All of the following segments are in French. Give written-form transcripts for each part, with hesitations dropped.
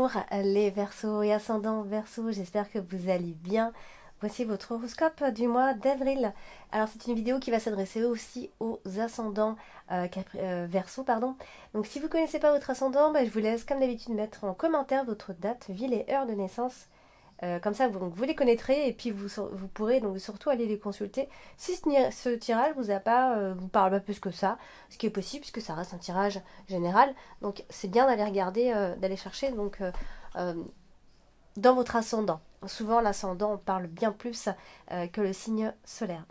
Bonjour les Verseaux et ascendants Verseaux, j'espère que vous allez bien. Voici votre horoscope du mois d'avril. Alors c'est une vidéo qui va s'adresser aussi aux ascendants Verseaux, pardon. Donc si vous ne connaissez pas votre ascendant, je vous laisse comme d'habitude mettre en commentaire votre date, ville et heure de naissance. Comme ça, vous les connaîtrez et puis vous pourrez donc surtout aller les consulter. Si ce tirage vous parle pas plus que ça, ce qui est possible puisque ça reste un tirage général. Donc c'est bien d'aller regarder, d'aller chercher dans votre ascendant. Souvent l'ascendant parle bien plus que le signe solaire.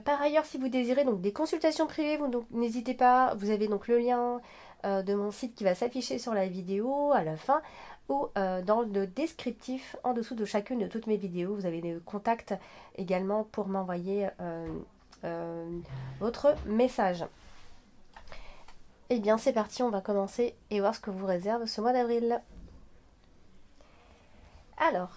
Par ailleurs, si vous désirez donc des consultations privées, n'hésitez pas. Vous avez donc le lien de mon site qui va s'afficher sur la vidéo à la fin ou dans le descriptif en dessous de chacune de toutes mes vidéos. Vous avez des contacts également pour m'envoyer votre message. Eh bien c'est parti, on va commencer et voir ce que vous réserve ce mois d'avril. Alors,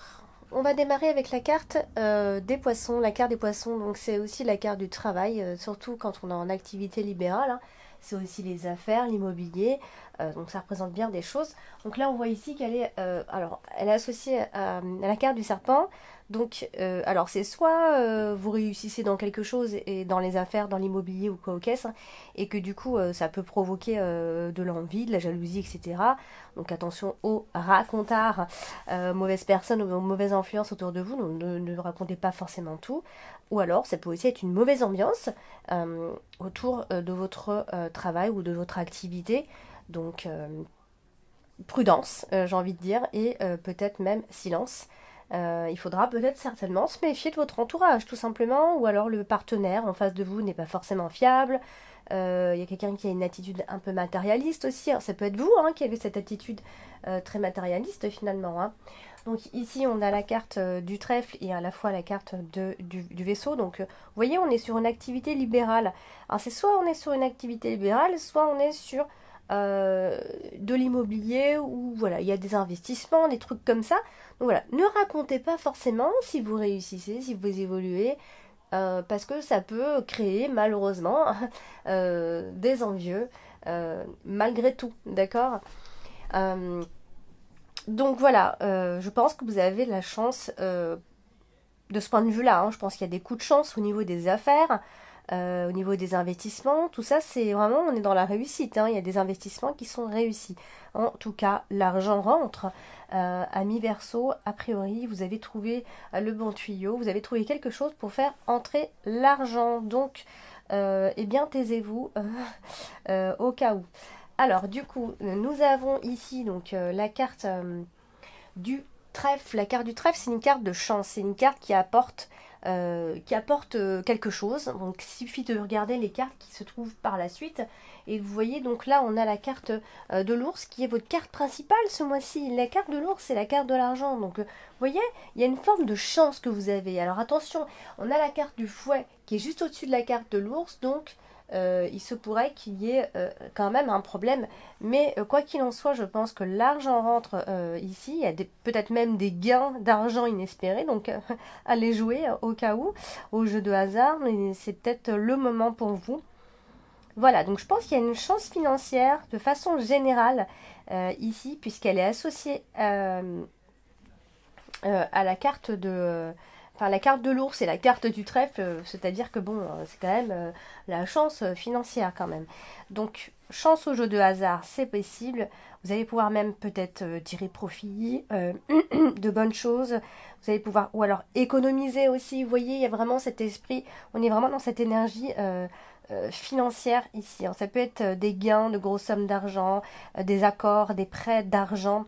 on va démarrer avec la carte des poissons. La carte des poissons, donc c'est aussi la carte du travail, surtout quand on est en activité libérale. Hein. C'est aussi les affaires, l'immobilier, donc ça représente bien des choses. Donc là, on voit ici qu'elle est, elle est associée à la carte du serpent. Donc, alors c'est soit vous réussissez dans quelque chose et dans les affaires, dans l'immobilier ou quoi aux caisses, hein, et que du coup ça peut provoquer de l'envie, de la jalousie, etc. Donc attention aux racontards, mauvaises personnes ou mauvaises influences autour de vous, donc ne racontez pas forcément tout. Ou alors ça peut aussi être une mauvaise ambiance autour de votre travail ou de votre activité. Donc prudence, j'ai envie de dire, et peut-être même silence. Il faudra peut-être certainement se méfier de votre entourage, tout simplement, ou alors le partenaire en face de vous n'est pas forcément fiable. Il y a quelqu'un qui a une attitude un peu matérialiste aussi. Alors, ça peut être vous qui avez cette attitude très matérialiste finalement. Hein. Donc ici, on a la carte du trèfle et à la fois la carte du vaisseau. Donc, vous voyez, on est sur une activité libérale. Alors, c'est soit on est sur une activité libérale, soit on est sur de l'immobilier où voilà, il y a des investissements, des trucs comme ça. Donc voilà, ne racontez pas forcément si vous réussissez, si vous évoluez, parce que ça peut créer malheureusement des envieux, malgré tout, d'accord. Donc voilà, je pense que vous avez la chance de ce point de vue-là. Hein, je pense qu'il y a des coups de chance au niveau des affaires. Au niveau des investissements, tout ça, c'est vraiment, on est dans la réussite. Hein, il y a des investissements qui sont réussis. En tout cas, l'argent rentre. Amis Verseau, a priori, vous avez trouvé le bon tuyau. Vous avez trouvé quelque chose pour faire entrer l'argent. Donc, eh bien, taisez-vous au cas où. Alors, du coup, nous avons ici donc la carte du trèfle. La carte du trèfle, c'est une carte de chance. C'est une carte qui apporte quelque chose. Donc il suffit de regarder les cartes qui se trouvent par la suite. Et vous voyez, donc là, on a la carte de l'ours qui est votre carte principale ce mois-ci. La carte de l'ours, c'est la carte de l'argent. Donc, vous voyez, il y a une forme de chance que vous avez. Alors attention, on a la carte du fouet qui est juste au-dessus de la carte de l'ours. Donc, il se pourrait qu'il y ait quand même un problème. Mais quoi qu'il en soit, je pense que l'argent rentre ici. Il y a peut-être même des gains d'argent inespérés. Donc, allez jouer au cas où, au jeu de hasard. Mais c'est peut-être le moment pour vous. Voilà, donc je pense qu'il y a une chance financière de façon générale ici, puisqu'elle est associée à la carte de... Enfin, la carte de l'ours et la carte du trèfle, c'est-à-dire que bon, c'est quand même la chance financière quand même. Donc, chance au jeu de hasard, c'est possible. Vous allez pouvoir même peut-être tirer profit de bonnes choses. Vous allez pouvoir, ou alors économiser aussi. Vous voyez, il y a vraiment cet esprit, on est vraiment dans cette énergie financière ici. Alors, ça peut être des gains de grosses sommes d'argent, des accords, des prêts d'argent,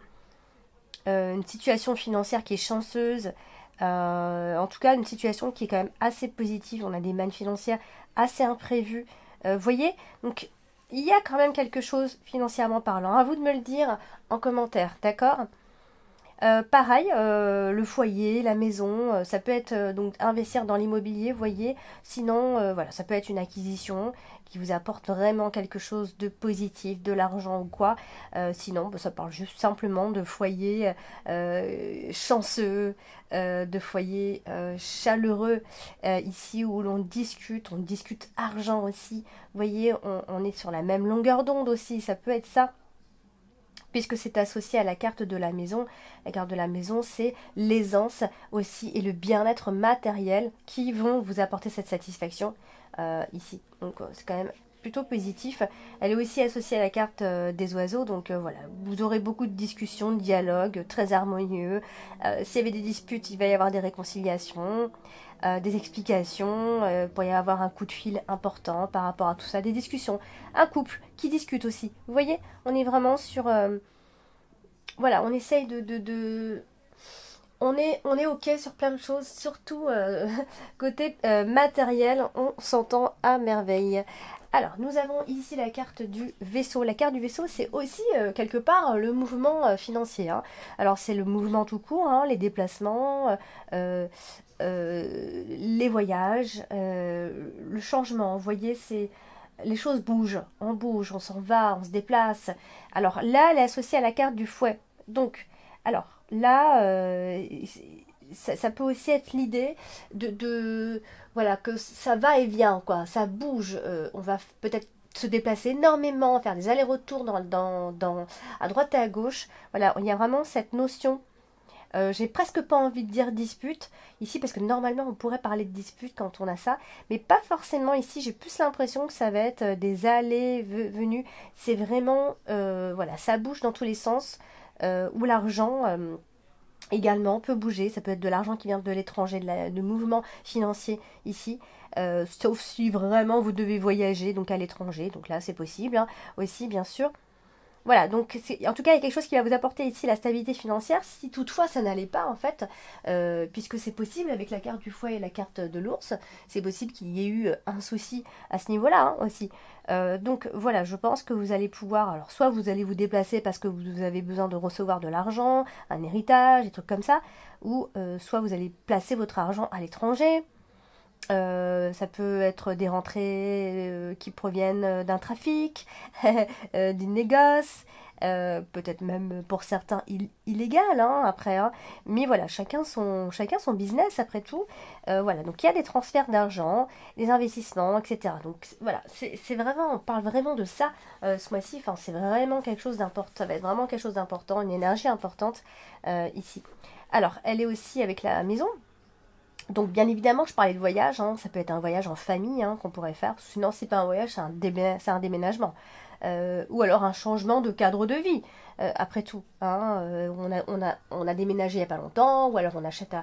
une situation financière qui est chanceuse. En tout cas, une situation qui est quand même assez positive. On a des mannes financières assez imprévues. Vous voyez, donc il y a quand même quelque chose financièrement parlant. À vous de me le dire en commentaire, d'accord? Pareil, le foyer, la maison, ça peut être donc investir dans l'immobilier, vous voyez. Sinon, voilà, ça peut être une acquisition qui vous apporte vraiment quelque chose de positif, de l'argent ou quoi. Sinon, ça parle juste simplement de foyer chanceux, de foyer chaleureux, ici où on discute argent aussi. Vous voyez, on est sur la même longueur d'onde aussi, ça peut être ça. puisque c'est associé à la carte de la maison. La carte de la maison, c'est l'aisance aussi et le bien-être matériel qui vont vous apporter cette satisfaction ici. Donc c'est quand même plutôt positif. Elle est aussi associée à la carte des oiseaux, donc voilà, vous aurez beaucoup de discussions, de dialogues très harmonieux. S'il y avait des disputes, il va y avoir des réconciliations. Des explications, pour y avoir un coup de fil important par rapport à tout ça, des discussions, un couple qui discute aussi. Vous voyez, on est vraiment sur... voilà, on essaye on est ok sur plein de choses, surtout côté matériel, on s'entend à merveille. Alors, nous avons ici la carte du vaisseau. La carte du vaisseau, c'est aussi quelque part le mouvement financier, hein. Alors, c'est le mouvement tout court, hein, les déplacements, les voyages, le changement. Vous voyez, c'est les choses bougent, on s'en va, on se déplace. Alors là, elle est associée à la carte du fouet. Donc, alors là, ça peut aussi être l'idée voilà, que ça va et vient, quoi, ça bouge. On va peut-être se déplacer énormément, faire des allers-retours à droite et à gauche. Voilà, il y a vraiment cette notion. J'ai presque pas envie de dire dispute ici parce que normalement on pourrait parler de dispute quand on a ça, mais pas forcément ici. J'ai plus l'impression que ça va être des allées venues. C'est vraiment voilà, ça bouge dans tous les sens. Où l'argent également peut bouger. Ça peut être de l'argent qui vient de l'étranger, de mouvements financiers ici. Sauf si vraiment vous devez voyager donc à l'étranger. Donc là c'est possible, hein, aussi bien sûr. Voilà, donc en tout cas, il y a quelque chose qui va vous apporter ici la stabilité financière, si toutefois ça n'allait pas en fait, puisque c'est possible avec la carte du fouet et la carte de l'ours, c'est possible qu'il y ait eu un souci à ce niveau-là, hein, aussi. Donc voilà, je pense que vous allez pouvoir, alors soit vous allez vous déplacer parce que vous avez besoin de recevoir de l'argent, un héritage, des trucs comme ça, ou soit vous allez placer votre argent à l'étranger. Ça peut être des rentrées qui proviennent d'un trafic, des négoces, peut-être même pour certains illégal, hein, après, hein. Mais voilà, chacun son business après tout. Voilà, donc il y a des transferts d'argent, des investissements, etc. Donc voilà, c'est vraiment, on parle vraiment de ça ce mois-ci. Enfin, c'est vraiment quelque chose d'important. Ça va être vraiment quelque chose d'important, une énergie importante ici. Alors, elle est aussi avec la maison. Donc bien évidemment, je parlais de voyage, hein, ça peut être un voyage en famille, hein, qu'on pourrait faire. Sinon, c'est pas un voyage, c'est un déménagement. Ou alors un changement de cadre de vie, après tout, hein. On a déménagé il n'y a pas longtemps, ou alors on achète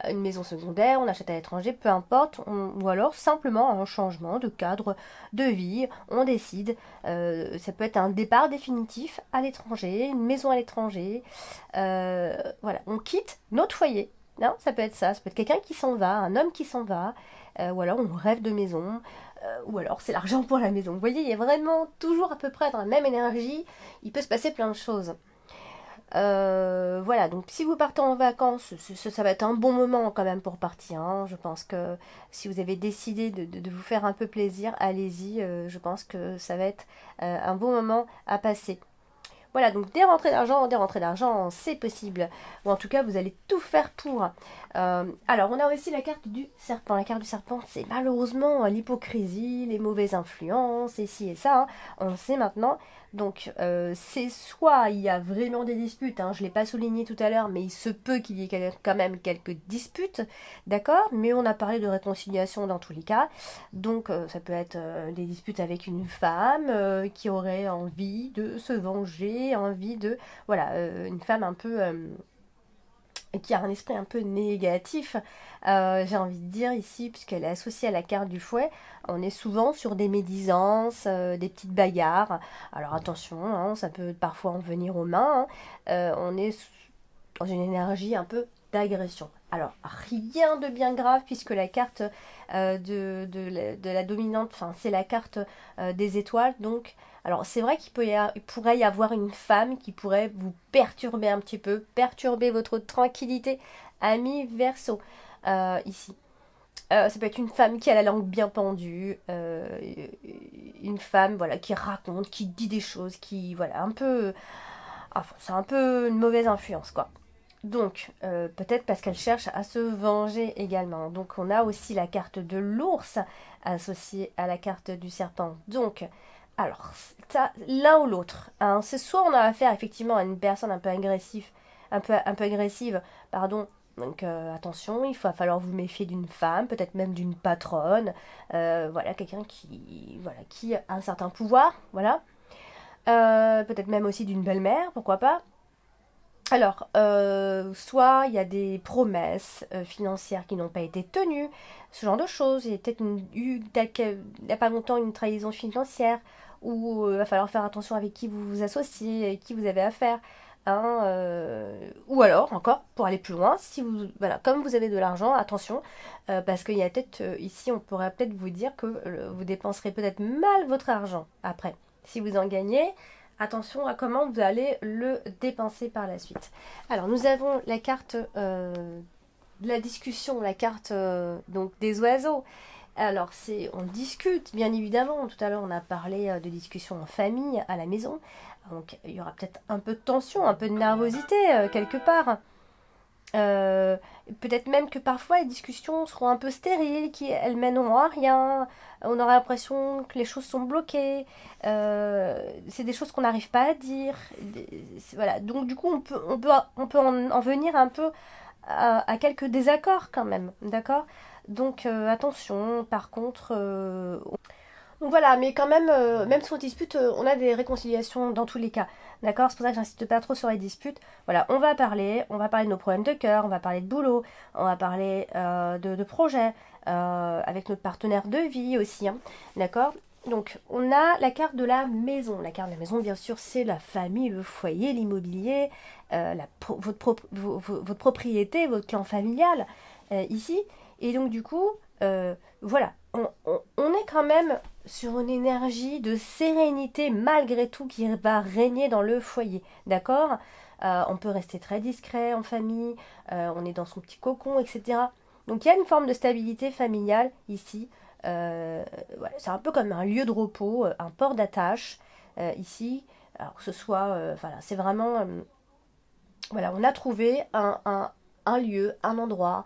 une maison secondaire, on achète à l'étranger, peu importe. Ou alors simplement un changement de cadre de vie, on décide. Ça peut être un départ définitif à l'étranger, une maison à l'étranger. Voilà, on quitte notre foyer. Non, ça peut être ça peut être quelqu'un qui s'en va, un homme qui s'en va, ou alors on rêve de maison, ou alors c'est l'argent pour la maison. Vous voyez, il y a vraiment toujours à peu près dans la même énergie, il peut se passer plein de choses. Voilà, donc si vous partez en vacances, ça va être un bon moment quand même pour partir, hein. Je pense que si vous avez décidé de vous faire un peu plaisir, allez-y, je pense que ça va être un bon moment à passer. Voilà, donc des rentrées d'argent, c'est possible. Ou en tout cas, vous allez tout faire pour. Alors, on a aussi la carte du serpent. La carte du serpent, c'est malheureusement l'hypocrisie, les mauvaises influences, et ci et ça, hein. On le sait maintenant. Donc, c'est soit il y a vraiment des disputes, hein, je ne l'ai pas souligné tout à l'heure, mais il se peut qu'il y ait quand même quelques disputes, d'accord? Mais on a parlé de réconciliation dans tous les cas. Donc, ça peut être des disputes avec une femme qui aurait envie de se venger, envie de... Voilà, une femme un peu... qui a un esprit un peu négatif, j'ai envie de dire ici, puisqu'elle est associée à la carte du fouet. On est souvent sur des médisances, des petites bagarres. Alors attention, hein, ça peut parfois en venir aux mains, hein. On est dans une énergie un peu d'agression. Alors, rien de bien grave, puisque la carte de la dominante, enfin, c'est la carte des étoiles. Donc, alors, c'est vrai il pourrait y avoir une femme qui pourrait vous perturber un petit peu, perturber votre tranquillité, ami Verseau, ici. Ça peut être une femme qui a la langue bien pendue, une femme, voilà, qui raconte, qui dit des choses, qui, voilà, un peu... Enfin, c'est un peu une mauvaise influence, quoi. Donc, peut-être parce qu'elle cherche à se venger également. Donc, on a aussi la carte de l'ours associée à la carte du serpent. Donc, Alors, ça, l'un ou l'autre, hein. C'est soit on a affaire effectivement à une personne un peu agressive, un peu agressive, pardon. Donc attention, il va falloir vous méfier d'une femme, peut-être même d'une patronne, voilà, quelqu'un voilà, qui a un certain pouvoir, voilà. Peut-être même aussi d'une belle-mère, pourquoi pas. Alors, soit il y a des promesses financières qui n'ont pas été tenues, ce genre de choses. Il y a peut-être il n'y a pas longtemps une trahison financière, où il va falloir faire attention avec qui vous vous associez, avec qui vous avez affaire. Hein, ou alors, encore, pour aller plus loin, si vous, voilà, comme vous avez de l'argent, attention, parce qu'il y a peut-être, ici, on pourrait peut-être vous dire que vous dépenserez peut-être mal votre argent après. Si vous en gagnez, attention à comment vous allez le dépenser par la suite. Alors, nous avons la carte de la discussion, la carte donc des oiseaux. Alors, on discute, bien évidemment. Tout à l'heure, on a parlé de discussion en famille, à la maison. Donc, il y aura peut-être un peu de tension, un peu de nervosité quelque part. Euh, Peut-être même que parfois les discussions seront un peu stériles, elles mèneront à rien. On aura l'impression que les choses sont bloquées. C'est des choses qu'on n'arrive pas à dire. Voilà. Donc du coup, on peut en venir un peu à quelques désaccords quand même. D'accord? Donc attention. Par contre, donc voilà, mais quand même, même si on dispute, on a des réconciliations dans tous les cas. D'accord? C'est pour ça que j'insiste pas trop sur les disputes. Voilà, on va parler de nos problèmes de cœur, on va parler de boulot, on va parler de projets, avec notre partenaire de vie aussi. Hein. D'accord? Donc, on a la carte de la maison. La carte de la maison, bien sûr, c'est la famille, le foyer, l'immobilier, votre propriété, votre clan familial, ici. Et donc, du coup, voilà, on est quand même sur une énergie de sérénité malgré tout qui va régner dans le foyer, d'accord? On peut rester très discret en famille, on est dans son petit cocon, etc. Donc il y a une forme de stabilité familiale ici. Voilà, c'est un peu comme un lieu de repos, un port d'attache ici. Alors que ce soit, voilà, c'est vraiment, voilà, on a trouvé un lieu, un endroit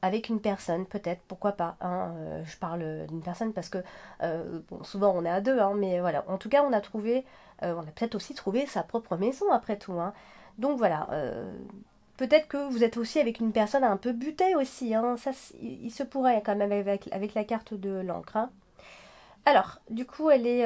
avec une personne, peut-être, pourquoi pas. Hein, je parle d'une personne parce que bon, souvent on est à deux, hein, mais voilà. En tout cas, on a peut-être aussi trouvé sa propre maison après tout. Hein. Donc voilà. Peut-être que vous êtes aussi avec une personne un peu butée aussi. Hein, ça, il se pourrait quand même avec la carte de l'encre. Hein. Alors, du coup, elle est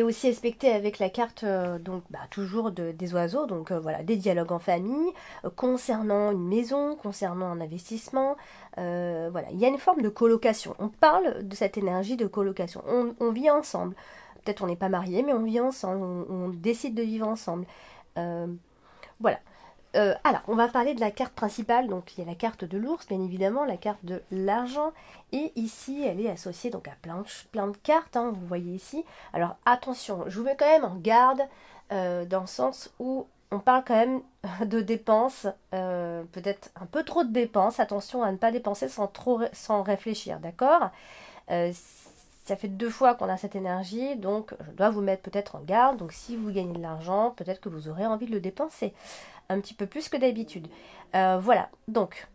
aussi aspectée avec la carte, donc bah, toujours des oiseaux, donc voilà, des dialogues en famille, concernant une maison, concernant un investissement. Voilà, il y a une forme de colocation. On parle de cette énergie de colocation. On vit ensemble. Peut-être on n'est pas mariés, mais on vit ensemble. On décide de vivre ensemble. Euh, voilà. Alors, on va parler de la carte principale. Donc, il y a la carte de l'ours, bien évidemment, la carte de l'argent. Et ici, elle est associée donc à plein de cartes, hein, vous voyez ici. Alors, attention, je vous mets quand même en garde dans le sens où on parle quand même de dépenses, peut-être un peu trop de dépenses. Attention à ne pas dépenser sans réfléchir, d'accord? Euh, Ça fait 2 fois qu'on a cette énergie, donc je dois vous mettre peut-être en garde. Donc si vous gagnez de l'argent, peut-être que vous aurez envie de le dépenser un petit peu plus que d'habitude. Voilà, donc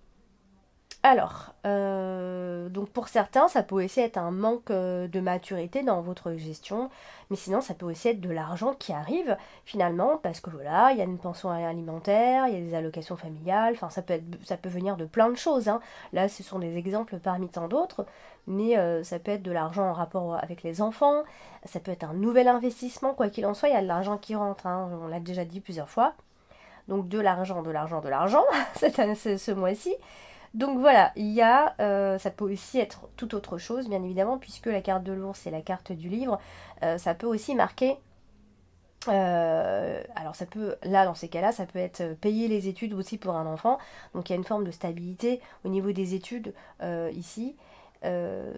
pour certains, ça peut aussi être un manque de maturité dans votre gestion, mais sinon ça peut aussi être de l'argent qui arrive finalement, parce que voilà, il y a une pension alimentaire, il y a des allocations familiales, enfin ça peut venir de plein de choses. Hein. Là, ce sont des exemples parmi tant d'autres, mais ça peut être de l'argent en rapport avec les enfants, ça peut être un nouvel investissement, quoi qu'il en soit, il y a de l'argent qui rentre, hein, on l'a déjà dit plusieurs fois. Donc de l'argent, de l'argent, de l'argent, ce mois-ci. Donc voilà, ça peut aussi être tout autre chose, bien évidemment, puisque la carte de l'ours et la carte du livre, ça peut aussi marquer. Alors ça peut, là dans ces cas-là, ça peut être payer les études aussi pour un enfant. Donc il y a une forme de stabilité au niveau des études ici. Euh,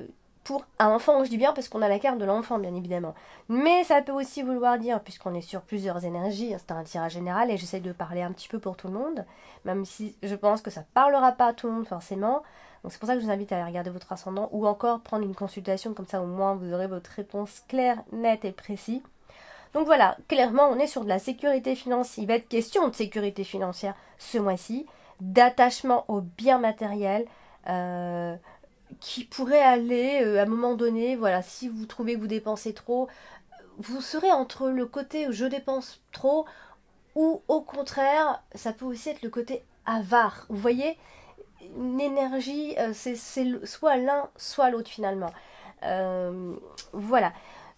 pour un enfant, je dis bien parce qu'on a la carte de l'enfant, bien évidemment. Mais ça peut aussi vouloir dire, puisqu'on est sur plusieurs énergies, c'est un tirage général et j'essaie de parler un petit peu pour tout le monde, même si je pense que ça ne parlera pas à tout le monde forcément. Donc c'est pour ça que je vous invite à aller regarder votre ascendant ou encore prendre une consultation, comme ça au moins vous aurez votre réponse claire, nette et précise. Donc voilà, clairement on est sur de la sécurité financière. Il va être question de sécurité financière ce mois-ci, d'attachement aux biens matériels. qui pourrait aller à un moment donné, voilà, si vous trouvez que vous dépensez trop, vous serez entre le côté où je dépense trop ou au contraire, ça peut aussi être le côté avare. Vous voyez, une énergie, c'est soit l'un, soit l'autre finalement. Euh, voilà.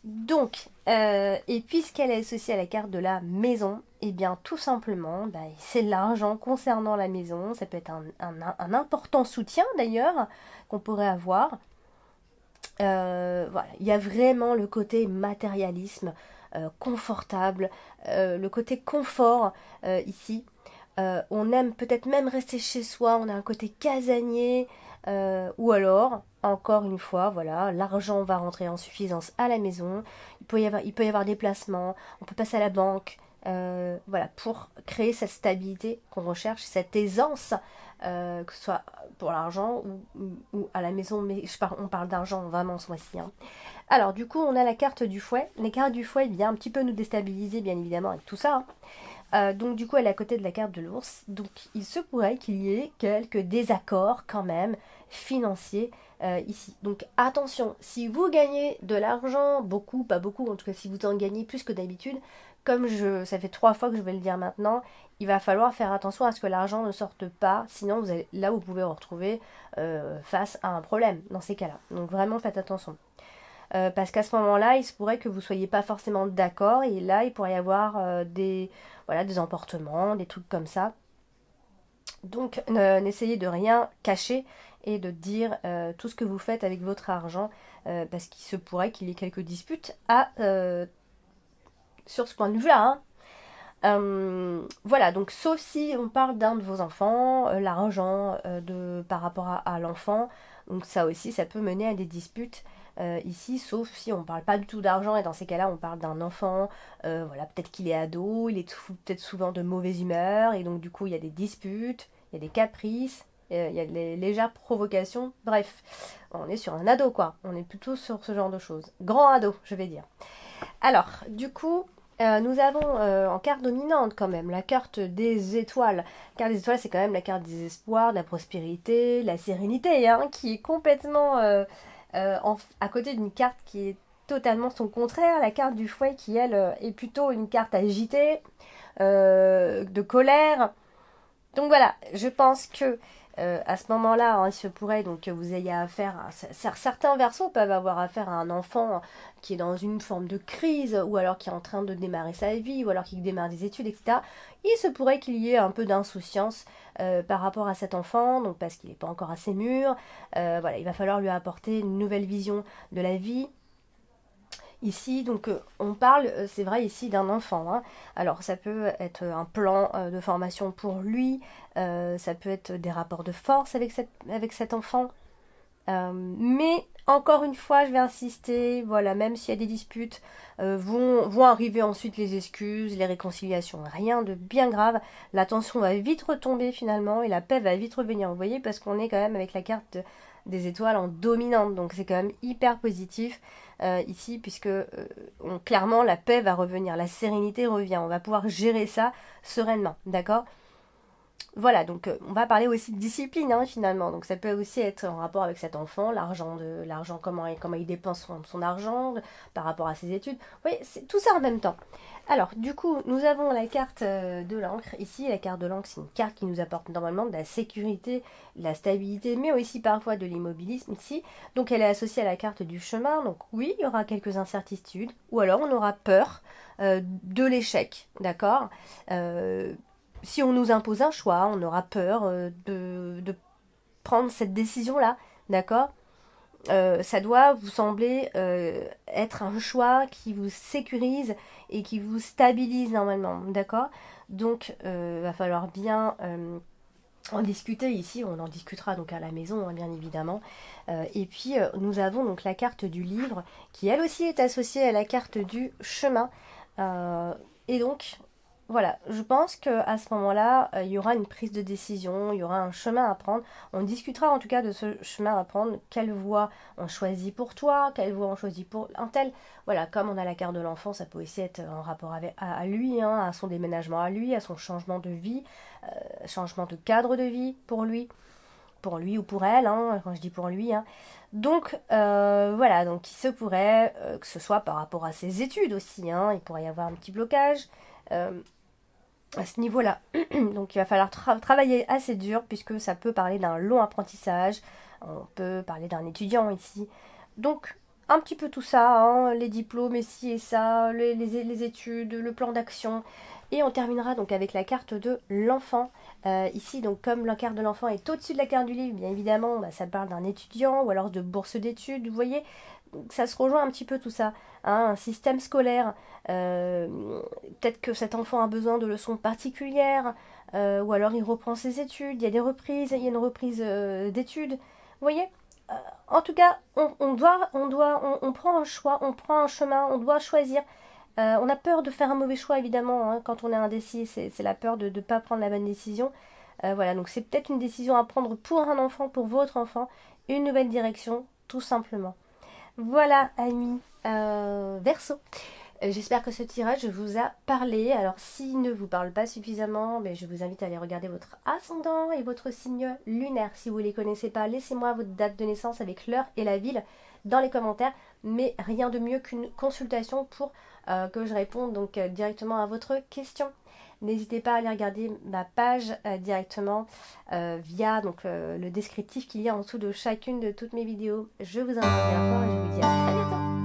Donc, et puisqu'elle est associée à la carte de la maison, et bien tout simplement, bah, c'est l'argent concernant la maison. Ça peut être un important soutien d'ailleurs qu'on pourrait avoir. Voilà, il y a vraiment le côté matérialisme, confortable, le côté confort ici. On aime peut-être même rester chez soi, on a un côté casanier, ou alors, encore une fois, voilà, l'argent va rentrer en suffisance à la maison, il peut y avoir des placements, on peut passer à la banque, voilà, pour créer cette stabilité qu'on recherche, cette aisance, que ce soit pour l'argent ou à la maison, mais on parle d'argent vraiment ce mois-ci, hein. Alors, du coup, on a la carte du fouet. Les cartes du fouet viennent un petit peu nous déstabiliser, bien évidemment, avec tout ça, hein. Donc du coup, elle est à côté de la carte de l'ours. Donc il se pourrait qu'il y ait quelques désaccords quand même financiers ici. Donc attention, si vous gagnez de l'argent, beaucoup, pas beaucoup, en tout cas si vous en gagnez plus que d'habitude, ça fait 3 fois que je vais le dire maintenant, il va falloir faire attention à ce que l'argent ne sorte pas, sinon là vous pouvez vous retrouver face à un problème dans ces cas-là. Donc vraiment faites attention. Parce qu'à ce moment-là, il se pourrait que vous ne soyez pas forcément d'accord et là, il pourrait y avoir voilà, des emportements, des trucs comme ça. Donc, n'essayez de rien cacher et de dire tout ce que vous faites avec votre argent parce qu'il se pourrait qu'il y ait quelques disputes sur ce point de vue-là, hein. Voilà, donc sauf si on parle d'un de vos enfants, l'argent par rapport à l'enfant, donc ça aussi, ça peut mener à des disputes ici, sauf si on parle pas du tout d'argent et dans ces cas-là, on parle d'un enfant, voilà, peut-être qu'il est ado, il est peut-être souvent de mauvaise humeur et donc du coup, il y a des disputes, il y a des caprices. Il y a des légères provocations, bref, on est sur un ado quoi, on est plutôt sur ce genre de choses. Grand ado, je vais dire. Alors, du coup, nous avons en carte dominante quand même la carte des étoiles. La carte des étoiles, c'est quand même la carte des espoirs, de la prospérité, la sérénité, hein, qui est complètement à côté d'une carte qui est totalement son contraire. La carte du fouet qui, elle, est plutôt une carte agitée, de colère. Donc voilà, je pense que à ce moment-là, hein, il se pourrait donc que vous ayez affaire à certains versos peuvent avoir affaire à un enfant qui est dans une forme de crise ou alors qui est en train de démarrer sa vie ou alors qui démarre des études, etc. Il se pourrait qu'il y ait un peu d'insouciance par rapport à cet enfant, donc parce qu'il n'est pas encore assez mûr. Voilà, il va falloir lui apporter une nouvelle vision de la vie. Ici, donc, on parle, c'est vrai, ici d'un enfant, hein. Alors, ça peut être un plan de formation pour lui, ça peut être des rapports de force avec cet enfant. Mais, encore une fois, je vais insister, voilà, même s'il y a des disputes, vont arriver ensuite les excuses, les réconciliations. Rien de bien grave. La tension va vite retomber finalement et la paix va vite revenir. Vous voyez, parce qu'on est quand même avec la carte des étoiles en dominante, donc c'est quand même hyper positif ici, puisque clairement la paix va revenir, la sérénité revient, on va pouvoir gérer ça sereinement, d'accord? Voilà, donc on va parler aussi de discipline hein, finalement. Donc ça peut aussi être en rapport avec cet enfant, l'argent comment il dépense son argent par rapport à ses études. Oui, c'est tout ça en même temps. Alors, du coup, nous avons la carte de l'encre. Ici, la carte de l'encre, c'est une carte qui nous apporte normalement de la sécurité, de la stabilité, mais aussi parfois de l'immobilisme ici. Donc elle est associée à la carte du chemin. Donc oui, il y aura quelques incertitudes, ou alors on aura peur de l'échec, d'accord? Si on nous impose un choix, on aura peur de prendre cette décision-là, d'accord? Ça doit vous sembler être un choix qui vous sécurise et qui vous stabilise normalement, d'accord? Donc, va falloir bien en discuter ici, on en discutera donc à la maison, hein, bien évidemment. Et puis, nous avons donc la carte du livre qui, elle aussi, est associée à la carte du chemin. Et donc, voilà, je pense qu'à ce moment-là, il y aura une prise de décision, il y aura un chemin à prendre. On discutera en tout cas de ce chemin à prendre, quelle voie on choisit pour toi, quelle voie on choisit pour un tel. Voilà, comme on a la carte de l'enfant, ça peut aussi être en rapport à lui, hein, à son déménagement à lui, à son changement de vie, changement de cadre de vie pour lui. pour lui ou pour elle, hein, quand je dis pour lui. Hein. Donc voilà, donc il se pourrait que ce soit par rapport à ses études aussi, hein, il pourrait y avoir un petit blocage à ce niveau-là. Donc il va falloir travailler assez dur puisque ça peut parler d'un long apprentissage, on peut parler d'un étudiant ici. Donc un petit peu tout ça, hein, les diplômes et ci et ça, les études, le plan d'action. Et on terminera donc avec la carte de l'enfant. Ici, donc comme la carte de l'enfant est au-dessus de la carte du livre, bien évidemment, bah, ça parle d'un étudiant ou alors de bourse d'études, vous voyez. Donc, ça se rejoint un petit peu tout ça. Hein, un système scolaire. Peut-être que cet enfant a besoin de leçons particulières, ou alors il reprend ses études, il y a des reprises, il y a une reprise d'études. Vous voyez, en tout cas, on prend un choix, on prend un chemin, on doit choisir. On a peur de faire un mauvais choix, évidemment, hein, quand on est indécis, c'est la peur de ne pas prendre la bonne décision. Voilà, donc c'est peut-être une décision à prendre pour un enfant, pour votre enfant, une nouvelle direction, tout simplement. Voilà, amis Verseau. J'espère que ce tirage vous a parlé. Alors, s'il ne vous parle pas suffisamment, mais je vous invite à aller regarder votre ascendant et votre signe lunaire. Si vous ne les connaissez pas, laissez-moi votre date de naissance avec l'heure et la ville dans les commentaires. Mais rien de mieux qu'une consultation pour que je réponde donc directement à votre question. N'hésitez pas à aller regarder ma page directement via donc, le descriptif qu'il y a en dessous de chacune de toutes mes vidéos. Je vous en remercie et je vous dis à très bientôt.